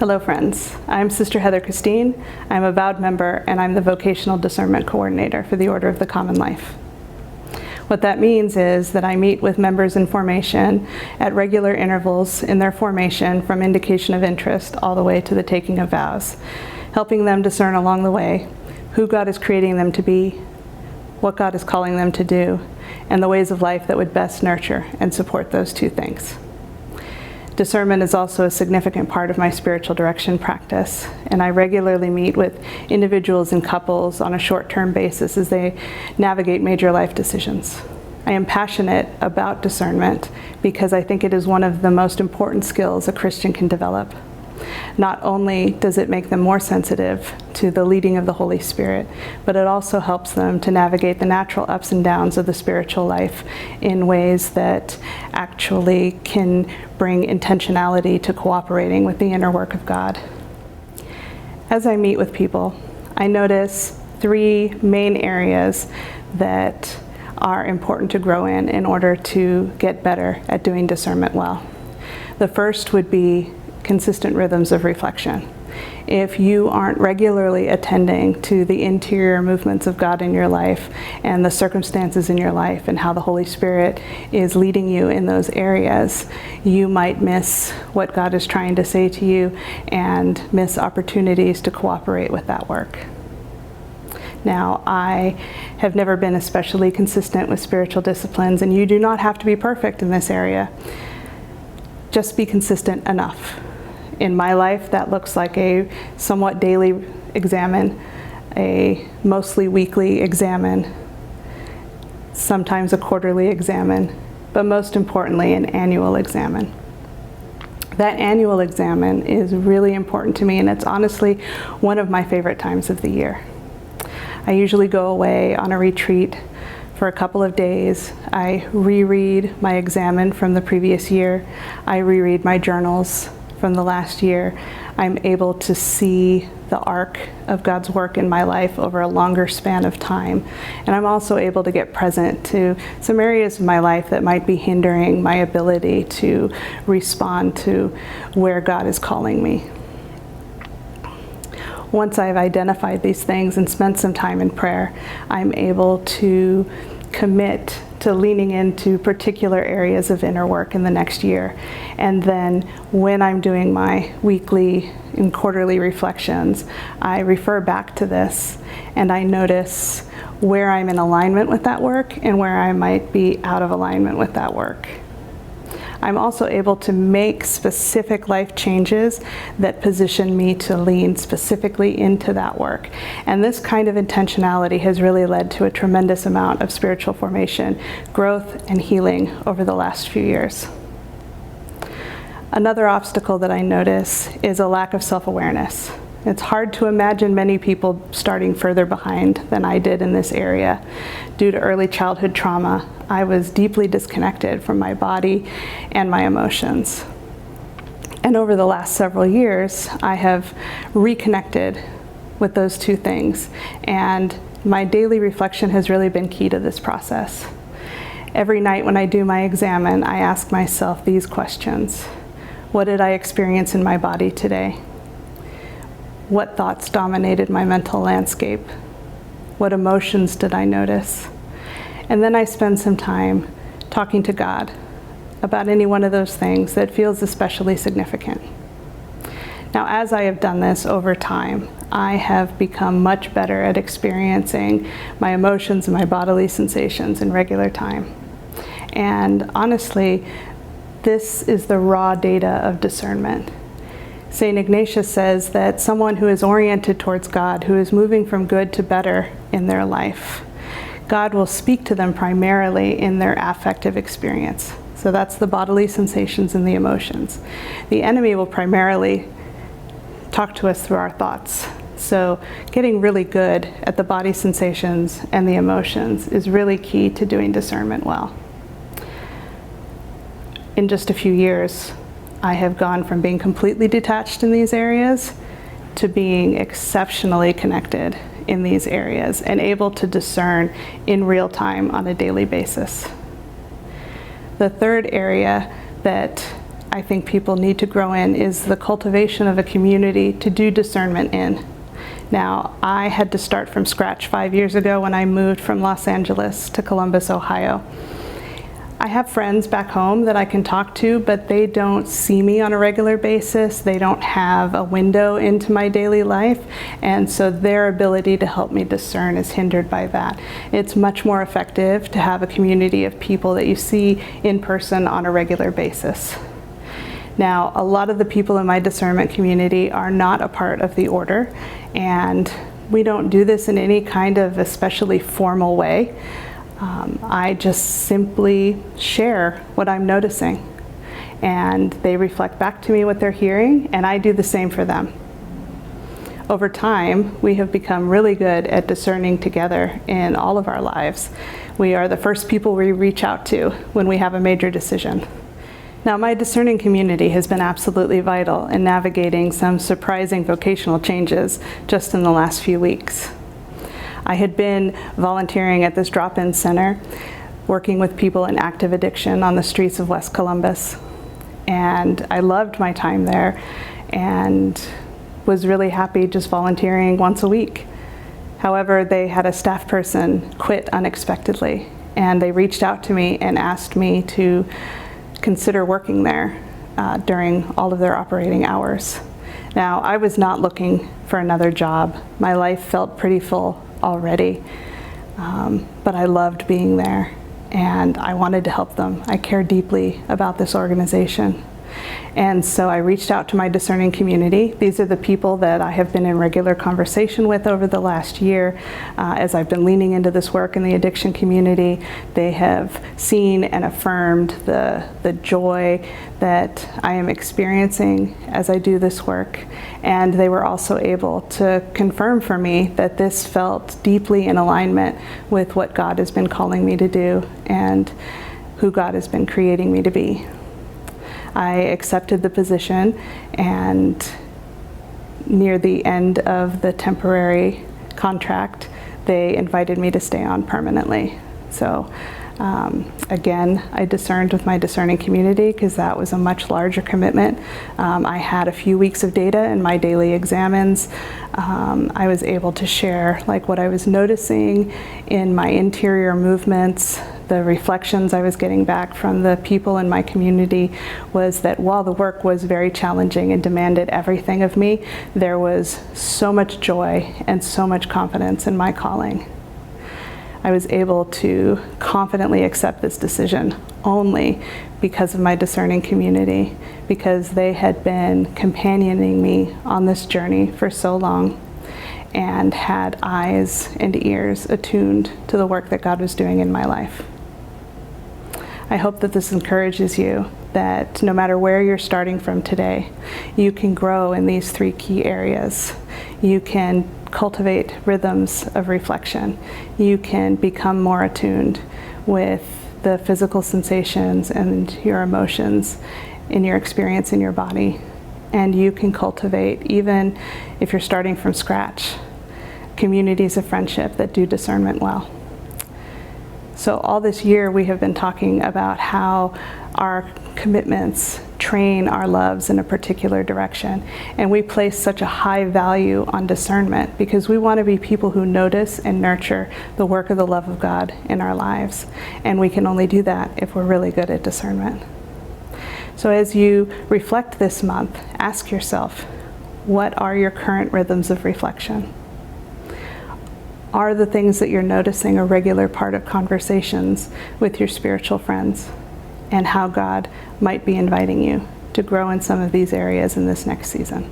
Hello friends, I'm Sister Heather Christine. I'm a vowed member and I'm the Vocational Discernment Coordinator for the Order of the Common Life. What that means is that I meet with members in formation at regular intervals in their formation from indication of interest all the way to the taking of vows, helping them discern along the way who God is creating them to be, what God is calling them to do, and the ways of life that would best nurture and support those two things. Discernment is also a significant part of my spiritual direction practice, and I regularly meet with individuals and couples on a short-term basis as they navigate major life decisions. I am passionate about discernment because I think it is one of the most important skills a Christian can develop. Not only does it make them more sensitive to the leading of the Holy Spirit, but it also helps them to navigate the natural ups and downs of the spiritual life in ways that actually can bring intentionality to cooperating with the inner work of God. As I meet with people, I notice three main areas that are important to grow in order to get better at doing discernment well. The first would be consistent rhythms of reflection. If you aren't regularly attending to the interior movements of God in your life and the circumstances in your life and how the Holy Spirit is leading you in those areas, you might miss what God is trying to say to you and miss opportunities to cooperate with that work. Now, I have never been especially consistent with spiritual disciplines, and you do not have to be perfect in this area. Just be consistent enough. In my life, that looks like a somewhat daily examine, a mostly weekly examine, sometimes a quarterly examine, but most importantly, an annual examine. That annual examine is really important to me, and it's honestly one of my favorite times of the year. I usually go away on a retreat for a couple of days. I reread my examine from the previous year. I reread my journals from the last year. I'm able to see the arc of God's work in my life over a longer span of time. And I'm also able to get present to some areas of my life that might be hindering my ability to respond to where God is calling me. Once I've identified these things and spent some time in prayer, I'm able to commit to leaning into particular areas of inner work in the next year. And then when I'm doing my weekly and quarterly reflections, I refer back to this and I notice where I'm in alignment with that work and where I might be out of alignment with that work. I'm also able to make specific life changes that position me to lean specifically into that work. And this kind of intentionality has really led to a tremendous amount of spiritual formation, growth, and healing over the last few years. Another obstacle that I notice is a lack of self-awareness. It's hard to imagine many people starting further behind than I did in this area. Due to early childhood trauma, I was deeply disconnected from my body and my emotions. And over the last several years, I have reconnected with those two things. And my daily reflection has really been key to this process. Every night when I do my examine, I ask myself these questions. What did I experience in my body today? What thoughts dominated my mental landscape? What emotions did I notice? And then I spend some time talking to God about any one of those things that feels especially significant. Now, as I have done this over time, I have become much better at experiencing my emotions and my bodily sensations in regular time. And honestly, this is the raw data of discernment. St. Ignatius says that someone who is oriented towards God, who is moving from good to better in their life, God will speak to them primarily in their affective experience. So that's the bodily sensations and the emotions. The enemy will primarily talk to us through our thoughts. So getting really good at the body sensations and the emotions is really key to doing discernment well. In just a few years, I have gone from being completely detached in these areas to being exceptionally connected in these areas and able to discern in real time on a daily basis. The third area that I think people need to grow in is the cultivation of a community to do discernment in. Now, I had to start from scratch 5 years ago when I moved from Los Angeles to Columbus, Ohio. I have friends back home that I can talk to, but they don't see me on a regular basis. They don't have a window into my daily life, and so their ability to help me discern is hindered by that. It's much more effective to have a community of people that you see in person on a regular basis. Now, a lot of the people in my discernment community are not a part of the order, and we don't do this in any kind of especially formal way. I just simply share what I'm noticing, and they reflect back to me what they're hearing, and I do the same for them. Over time, we have become really good at discerning together in all of our lives. We are the first people we reach out to when we have a major decision. Now, my discerning community has been absolutely vital in navigating some surprising vocational changes just in the last few weeks. I had been volunteering at this drop-in center, working with people in active addiction on the streets of West Columbus. And I loved my time there and was really happy just volunteering once a week. However, they had a staff person quit unexpectedly, and they reached out to me and asked me to consider working there during all of their operating hours. Now, I was not looking for another job. My life felt pretty full already, but I loved being there, and I wanted to help them. I care deeply about this organization. And so I reached out to my discerning community. These are the people that I have been in regular conversation with over the last year. As I've been leaning into this work in the addiction community, they have seen and affirmed the joy that I am experiencing as I do this work. And they were also able to confirm for me that this felt deeply in alignment with what God has been calling me to do and who God has been creating me to be. I accepted the position, and near the end of the temporary contract, they invited me to stay on permanently. So again, I discerned with my discerning community because that was a much larger commitment. I had a few weeks of data in my daily examines. I was able to share like what I was noticing in my interior movements. The reflections I was getting back from the people in my community was that while the work was very challenging and demanded everything of me, there was so much joy and so much confidence in my calling. I was able to confidently accept this decision only because of my discerning community, because they had been companioning me on this journey for so long and had eyes and ears attuned to the work that God was doing in my life. I hope that this encourages you that no matter where you're starting from today, you can grow in these three key areas. You can cultivate rhythms of reflection. You can become more attuned with the physical sensations and your emotions in your experience in your body. And you can cultivate, even if you're starting from scratch, communities of friendship that do discernment well. So all this year we have been talking about how our commitments train our loves in a particular direction. And we place such a high value on discernment because we want to be people who notice and nurture the work of the love of God in our lives. And we can only do that if we're really good at discernment. So as you reflect this month, ask yourself, what are your current rhythms of reflection? Are the things that you're noticing a regular part of conversations with your spiritual friends, and how God might be inviting you to grow in some of these areas in this next season?